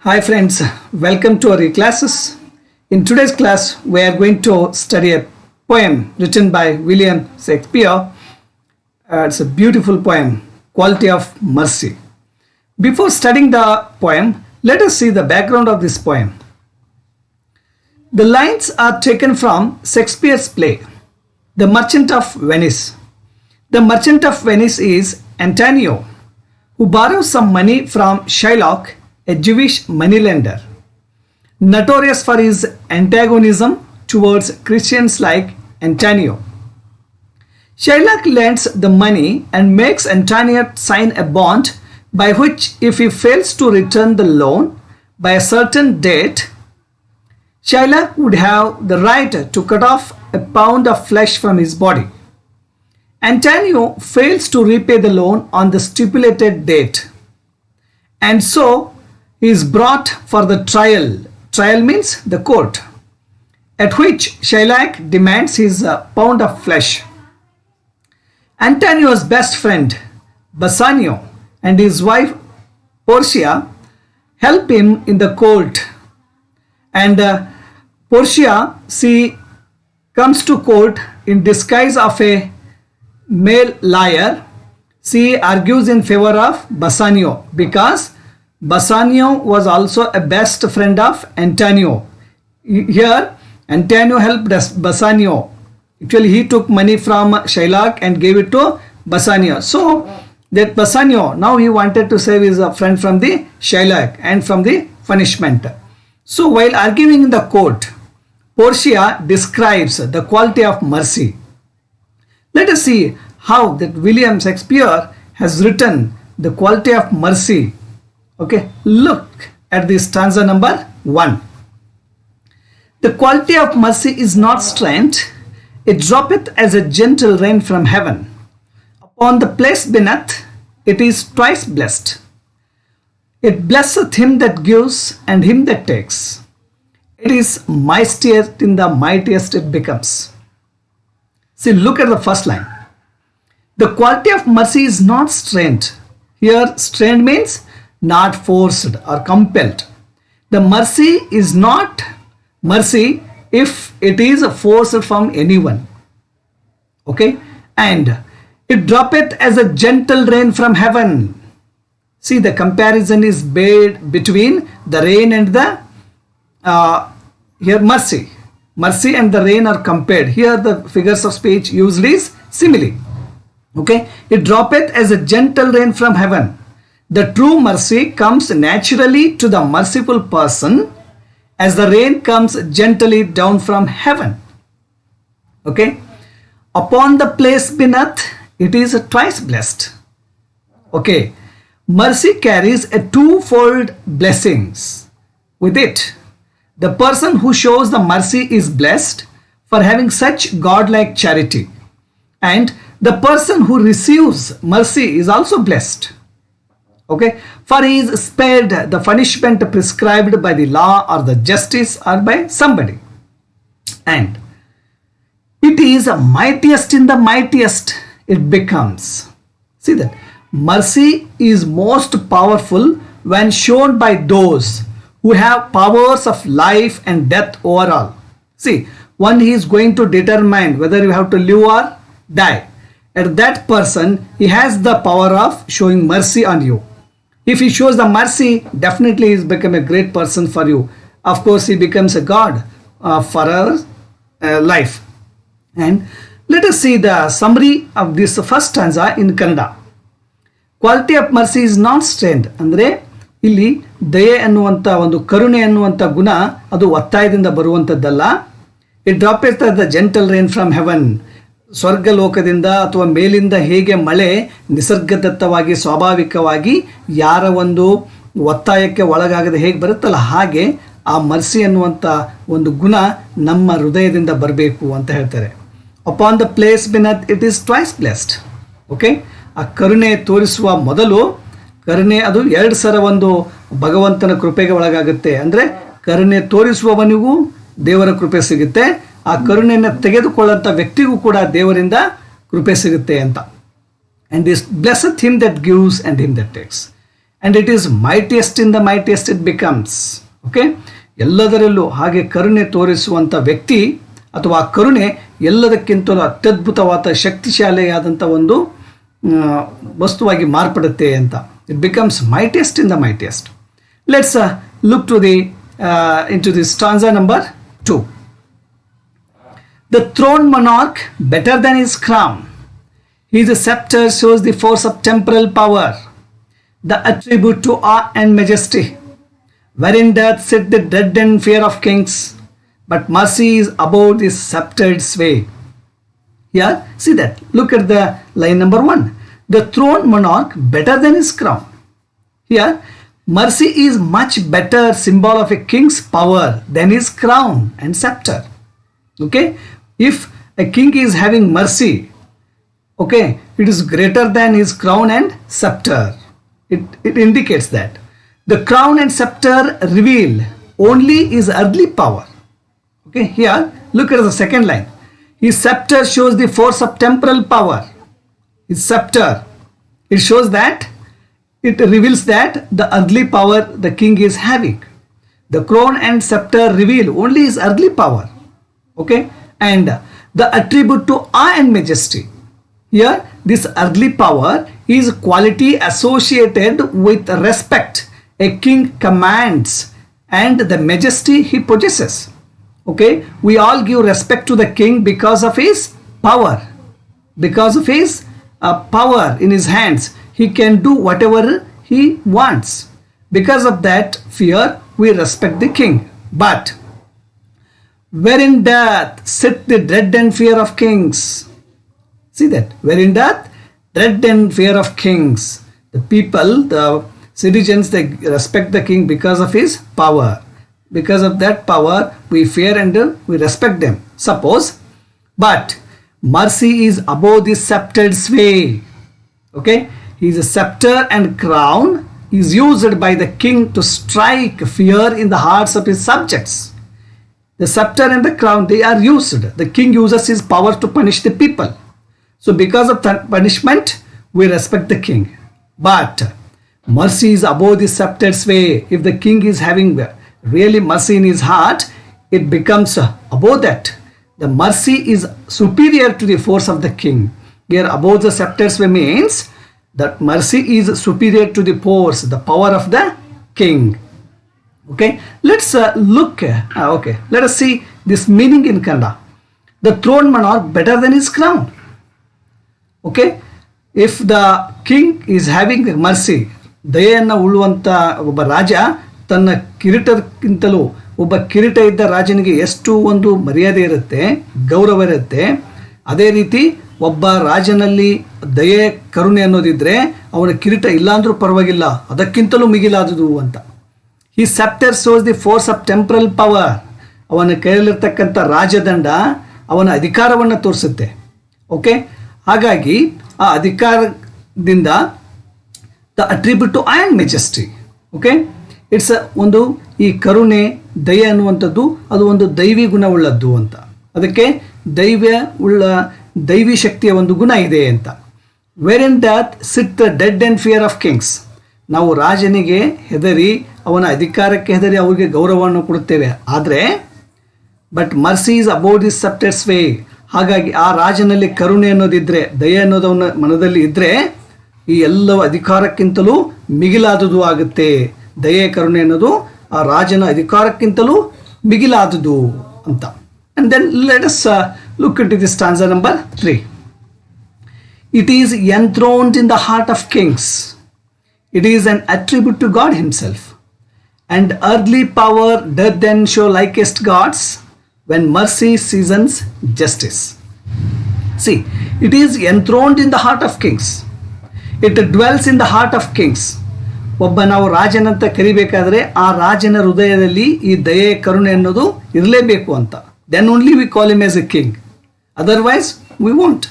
Hi friends, welcome to our classes. In today's class, we are going to study a poem written by William Shakespeare. It's a beautiful poem, Quality of Mercy. Before studying the poem, let us see the background of this poem. The lines are taken from Shakespeare's play, The Merchant of Venice. The Merchant of Venice is Antonio, who borrows some money from Shylock, a Jewish moneylender, notorious for his antagonism towards Christians like Antonio. Shylock lends the money and makes Antonio sign a bond by which, if he fails to return the loan by a certain date, Shylock would have the right to cut off a pound of flesh from his body. Antonio fails to repay the loan on the stipulated date, and so he is brought for the trial. Trial means the court, at which Shylock demands his pound of flesh. Antonio's best friend, Bassanio, and his wife, Portia, help him in the court. And Portia, she comes to court in disguise of a male liar. She argues in favor of Bassanio because Bassanio was also a best friend of Antonio. Here, Antonio helped Bassanio. Actually, he took money from Shylock and gave it to Bassanio. So, that Bassanio, now he wanted to save his friend from the Shylock and from the punishment. So, while arguing in the court, Portia describes the quality of mercy. Let us see how that William Shakespeare has written the quality of mercy. Okay, look at this stanza number 1. The quality of mercy is not strength, it droppeth as a gentle rain from heaven. Upon the place beneath, it is twice blessed. It blesseth him that gives and him that takes. It is mightiest in the mightiest it becomes. See, look at the first line. The quality of mercy is not strength. Here, strength means not forced or compelled. The mercy is not mercy if it is forced from anyone. Okay? And it droppeth as a gentle rain from heaven. See, the comparison is made between the rain and the here mercy. Mercy and the rain are compared. Here the figures of speech used is simile. Okay? It droppeth as a gentle rain from heaven. The true mercy comes naturally to the merciful person as the rain comes gently down from heaven. Okay? Upon the place beneath, it is twice blessed. Okay? Mercy carries a twofold blessings with it. The person who shows the mercy is blessed for having such godlike charity, and the person who receives mercy is also blessed. Okay, for he is spared the punishment prescribed by the law or the justice or by somebody. And it is mightiest in the mightiest it becomes. See that mercy is most powerful when shown by those who have powers of life and death overall. See, one he is going to determine whether you have to live or die. At that person, he has the power of showing mercy on you. If he shows the mercy, definitely he has become a great person for you. Of course, he becomes a God for our life. And let us see the summary of this first stanza in Kannada. Quality of mercy is not strength. ಅಂದರೆ ಇಲ್ಲಿ ದಯೆ ಅನ್ನುವಂಥ ಒಂದು ಕರುಣೆ ಅನ್ನುವಂಥ ಗುಣ ಅದು ಒತ್ತಾಯದಿಂದ ಬರುವಂಥದ್ದಲ್ಲ. It droppeth the gentle rain from heaven. ಸ್ವರ್ಗ ಲೋಕದಿಂದ ಅಥವಾ ಮೇಲಿಂದ ಹೇಗೆ ಮಳೆ ನಿಸರ್ಗದತ್ತವಾಗಿ ಸ್ವಾಭಾವಿಕವಾಗಿ ಯಾರ ಒಂದು ಒತ್ತಾಯಕ್ಕೆ ಒಳಗಾಗದೆ ಹೇಗೆ ಬರುತ್ತಲ್ಲ, ಹಾಗೆ ಆ ಮರ್ಸಿ ಅನ್ನುವಂಥ ಒಂದು ಗುಣ ನಮ್ಮ ಹೃದಯದಿಂದ ಬರಬೇಕು ಅಂತ ಹೇಳ್ತಾರೆ. Upon the place beneath it is twice blessed. Okay, ಆ ಕರುಣೆ ತೋರಿಸುವ ಮೊದಲು ಕರುಣೆ ಅದು 2 ಸಲ ಒಂದು ಭಗವಂತನ ಕೃಪೆಗೆ ಒಳಗಾಗುತ್ತೆ. ಅಂದರೆ ಕರುಣೆ ತೋರಿಸುವವನಿಗೂ ದೇವರ ಕೃಪೆ ಸಿಗುತ್ತೆ, ಆ ಕರುಣೆಯನ್ನು ತೆಗೆದುಕೊಳ್ಳುವಂಥ ವ್ಯಕ್ತಿಗೂ ಕೂಡ ದೇವರಿಂದ ಕೃಪೆ ಸಿಗುತ್ತೆ ಅಂತ. And this blesseth him that gives and him that takes. and it is mightiest in the mightiest it becomes. Okay, ಎಲ್ಲದರಲ್ಲೂ ಹಾಗೆ ಕರುಣೆ ತೋರಿಸುವಂಥ ವ್ಯಕ್ತಿ ಅಥವಾ ಕರುಣೆ ಎಲ್ಲದಕ್ಕಿಂತಲೂ ಅತ್ಯದ್ಭುತವಾದ ಶಕ್ತಿಶಾಲಿಯಾದಂಥ ಒಂದು ವಸ್ತುವಾಗಿ ಮಾರ್ಪಡುತ್ತೆ ಅಂತ. It becomes mightiest in the mightiest. Let's look to the into the stanza number 2. The throned monarch better than his crown, his scepter shows the force of temporal power, the attribute to awe and majesty, wherein doth sit the dread and fear of kings, but mercy is above the sceptred sway. Here, see that. Look at the line number 1. The throned monarch better than his crown. Here, mercy is much better symbol of a king's power than his crown and scepter. Okay, if a king is having mercy, okay, it is greater than his crown and scepter. It indicates that the crown and scepter reveal only his earthly power. Okay, here look at the second line. His scepter shows the force of temporal power. His scepter, it shows that, it reveals that the earthly power the king is having. The crown and scepter reveal only his earthly power. Okay, and the attribute to awe and majesty. Here, this earthly power is quality associated with respect a king commands and the majesty he possesses. Okay, we all give respect to the king because of his power, because of his power in his hands. He can do whatever he wants. Because of that fear, we respect the king. But wherein doth sit the dread and fear of kings? See that. Wherein doth dread and fear of kings? The people, the citizens, they respect the king because of his power. Because of that power, we fear and we respect them. Suppose, but mercy is above the sceptred sway. Okay, his scepter and crown is used by the king to strike fear in the hearts of his subjects. The scepter and the crown, they are used. The king uses his power to punish the people. So because of that punishment, we respect the king. But mercy is above the sceptred sway. If the king is having really mercy in his heart, it becomes above that. The mercy is superior to the force of the king. Here above the sceptred sway means that mercy is superior to the force, the power of the king. Okay, let's look. Okay, let us see this meaning in Kannada. The throned monarch better than his crown. Okay, if the king is having mercy, ದಯೆಯನ್ನು ಉಳ್ಳುವಂಥ ಒಬ್ಬ ರಾಜ ತನ್ನ ಕಿರೀಟಕ್ಕಿಂತಲೂ ಒಬ್ಬ ಕಿರೀಟ ಇದ್ದ ರಾಜನಿಗೆ ಎಷ್ಟು ಒಂದು ಮರ್ಯಾದೆ ಇರುತ್ತೆ, ಗೌರವ ಇರುತ್ತೆ, ಅದೇ ರೀತಿ ಒಬ್ಬ ರಾಜನಲ್ಲಿ ದಯೆ ಕರುಣೆ ಅನ್ನೋದಿದ್ರೆ ಅವನ ಕಿರೀಟ ಇಲ್ಲ ಅಂದ್ರೂ ಪರವಾಗಿಲ್ಲ, ಅದಕ್ಕಿಂತಲೂ ಮಿಗಿಲಾದುದು ಅಂತ. ಈ sceptre shows the force of temporal power. ಅವನ ಕೈಯಲ್ಲಿರ್ತಕ್ಕಂಥ ರಾಜದಂಡ ಅವನ ಅಧಿಕಾರವನ್ನು ತೋರಿಸುತ್ತೆ. ಓಕೆ, ಹಾಗಾಗಿ ಆ ಅಧಿಕಾರದಿಂದ the attribute to and majesty. Okay, it's ಒಂದು ಈ ಕರುಣೆ ದಯೆ ಅನ್ನುವಂಥದ್ದು ಅದು ಒಂದು ದೈವಿ ಗುಣವುಳ್ಳದ್ದು ಅಂತ. ಅದಕ್ಕೆ ದೈವಿ ಶಕ್ತಿಯ ಒಂದು ಗುಣ ಇದೆ ಅಂತ. ವೆರಿನ್ ಡಾತ್ ಸಿಟ್ ದ ಡೆಡ್ ಆ್ಯಂಡ್ ಫಿಯರ್ ಆಫ್ ಕಿಂಗ್ಸ್. ನಾವು ರಾಜನಿಗೆ ಹೆದರಿ, ಅವನ ಅಧಿಕಾರಕ್ಕೆ ಹೆದರಿ ಅವರಿಗೆ ಗೌರವವನ್ನು ಕೊಡುತ್ತೇವೆ. ಆದರೆ but mercy is above this sceptred sway. ಹಾಗಾಗಿ ಆ ರಾಜನಲ್ಲಿ ಕರುಣೆ ಅನ್ನೋದಿದ್ದರೆ, ದಯೆ ಅನ್ನೋದು ಅವನ ಮನದಲ್ಲಿ ಇದ್ದರೆ, ಈ ಎಲ್ಲವ ಅಧಿಕಾರಕ್ಕಿಂತಲೂ ಮಿಗಿಲಾದುದು ಆಗುತ್ತೆ. ದಯೆ ಕರುಣೆ ಅನ್ನೋದು ಆ ರಾಜನ ಅಧಿಕಾರಕ್ಕಿಂತಲೂ ಮಿಗಿಲಾದುದು ಅಂತ. And then let us look into this stanza number 3. It is enthroned in the heart of kings. It is an attribute to God himself. And earthly power doth then show likest gods when mercy seasons justice. See, it is enthroned in the heart of kings. It dwells in the heart of kings. ಒಬ್ಬ ನಾವು ರಾಜನಂತ ಕರಿಬೇಕಾದ್ರೆ ಆ ರಾಜನ ಹೃದಯದಲ್ಲಿ ಈ ದಯೆ ಕರುಣೆ ಅನ್ನೋದು ಇರಲೇಬೇಕು ಅಂತ. Then only we call him as a king. Otherwise, we won't.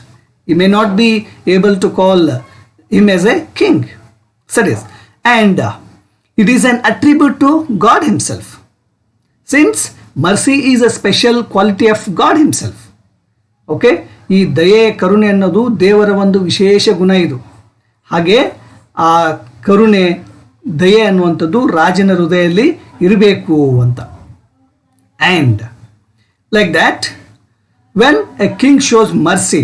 He may not be able to call him as a king. So it is. And it is an attribute to God himself. Since mercy is a special quality of God himself. Okay? ಈ ದಯೆ ಕರುಣೆ ಅನ್ನೋದು ದೇವರ ಒಂದು ವಿಶೇಷ ಗುಣ ಇದು. ಹಾಗೆ ಆ ಕರುಣೆ ದಯೆ ಅನ್ನುವಂಥದ್ದು ರಾಜನ ಹೃದಯದಲ್ಲಿ ಇರಬೇಕು ಅಂತ. And like that when a king shows mercy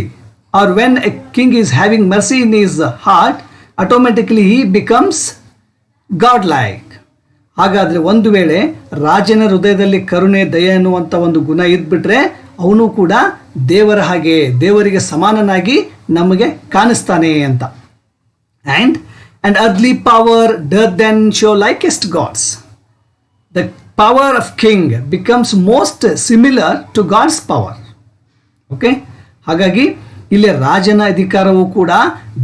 or when a king is having mercy in his heart, automatically he becomes godlike. ಹಾಗಾದರೆ ಒಂದು ವೇಳೆ ರಾಜನ ಹೃದಯದಲ್ಲಿ ಕರುಣೆ ದಯೆ ಅನ್ನುವಂಥ ಒಂದು ಗುಣ ಇದ್ಬಿಟ್ರೆ ಅವನು ಕೂಡ ದೇವರ ಹಾಗೆ, ದೇವರಿಗೆ ಸಮಾನನಾಗಿ ನಮಗೆ ಕಾಣಿಸ್ತಾನೆ ಅಂತ. ಆ್ಯಂಡ್ ಅರ್ಲಿ power doth then show likest God's. The power of king becomes most similar to God's power. Okay, ಹಾಗಾಗಿ ಇಲ್ಲಿ ರಾಜನ ಅಧಿಕಾರವು ಕೂಡ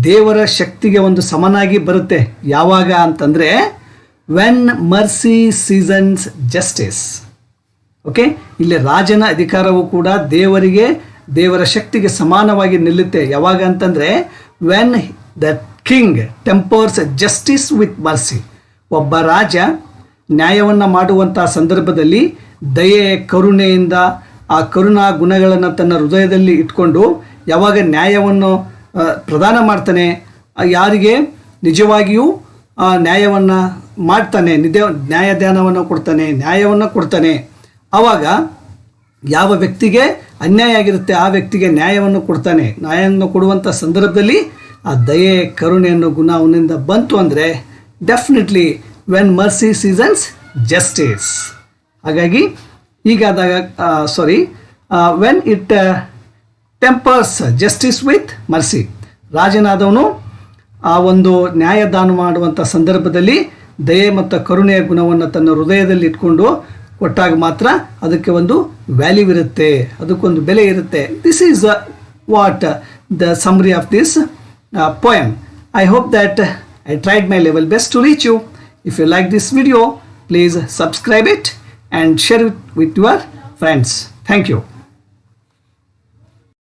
ದೇವರ ಶಕ್ತಿಗೆ ಒಂದು ಸಮನಾಗಿ ಬರುತ್ತೆ. ಯಾವಾಗ ಅಂತಂದರೆ when mercy seasons justice. Okay, ಇಲ್ಲಿ ರಾಜನ ಅಧಿಕಾರವು ಕೂಡ ದೇವರ ಶಕ್ತಿಗೆ ಸಮಾನವಾಗಿ ನಿಲ್ಲುತ್ತೆ. ಯಾವಾಗ ಅಂತಂದರೆ when the king tempers justice with mercy. ಒಬ್ಬ ರಾಜ ನ್ಯಾಯವನ್ನು ಮಾಡುವಂಥ ಸಂದರ್ಭದಲ್ಲಿ ದಯೆ ಕರುಣೆಯಿಂದ ಆ ಕರುಣಾ ಗುಣಗಳನ್ನು ತನ್ನ ಹೃದಯದಲ್ಲಿ ಇಟ್ಕೊಂಡು ಯಾವಾಗ ನ್ಯಾಯವನ್ನು ಪ್ರದಾನ ಮಾಡ್ತಾನೆ, ಯಾರಿಗೆ ನಿಜವಾಗಿಯೂ ನ್ಯಾಯವನ್ನು ಮಾಡ್ತಾನೆ, ನ್ಯಾಯದಾನವನ್ನು ಕೊಡ್ತಾನೆ, ನ್ಯಾಯವನ್ನು ಕೊಡ್ತಾನೆ, ಆವಾಗ ಯಾವ ವ್ಯಕ್ತಿಗೆ ಅನ್ಯಾಯ ಆಗಿರುತ್ತೆ ಆ ವ್ಯಕ್ತಿಗೆ ನ್ಯಾಯವನ್ನು ಕೊಡ್ತಾನೆ. ನ್ಯಾಯವನ್ನು ಕೊಡುವಂಥ ಸಂದರ್ಭದಲ್ಲಿ ಆ ದಯೆ ಕರುಣೆ ಅನ್ನೋ ಗುಣ ಅವನಿಂದ ಬಂತು ಅಂದರೆ definitely when mercy seasons justice. ಹಾಗಾಗಿ ಹೀಗಾದಾಗ when it tempers justice with mercy, ರಾಜನಾದವನು ಆ ಒಂದು ನ್ಯಾಯದಾನ ಮಾಡುವಂಥ ಸಂದರ್ಭದಲ್ಲಿ ದಯೆ ಮತ್ತು ಕರುಣೆಯ ಗುಣವನ್ನು ತನ್ನ ಹೃದಯದಲ್ಲಿ ಇಟ್ಕೊಂಡು ಕೊಟ್ಟಾಗ ಮಾತ್ರ ಅದಕ್ಕೆ ಒಂದು ವ್ಯಾಲ್ಯೂ ಇರುತ್ತೆ, ಅದಕ್ಕೊಂದು ಬೆಲೆ ಇರುತ್ತೆ. This is what the summary of this poem. I hope that I tried my level best to reach you. If you like this video, please subscribe it and share it with your friends. Thank you.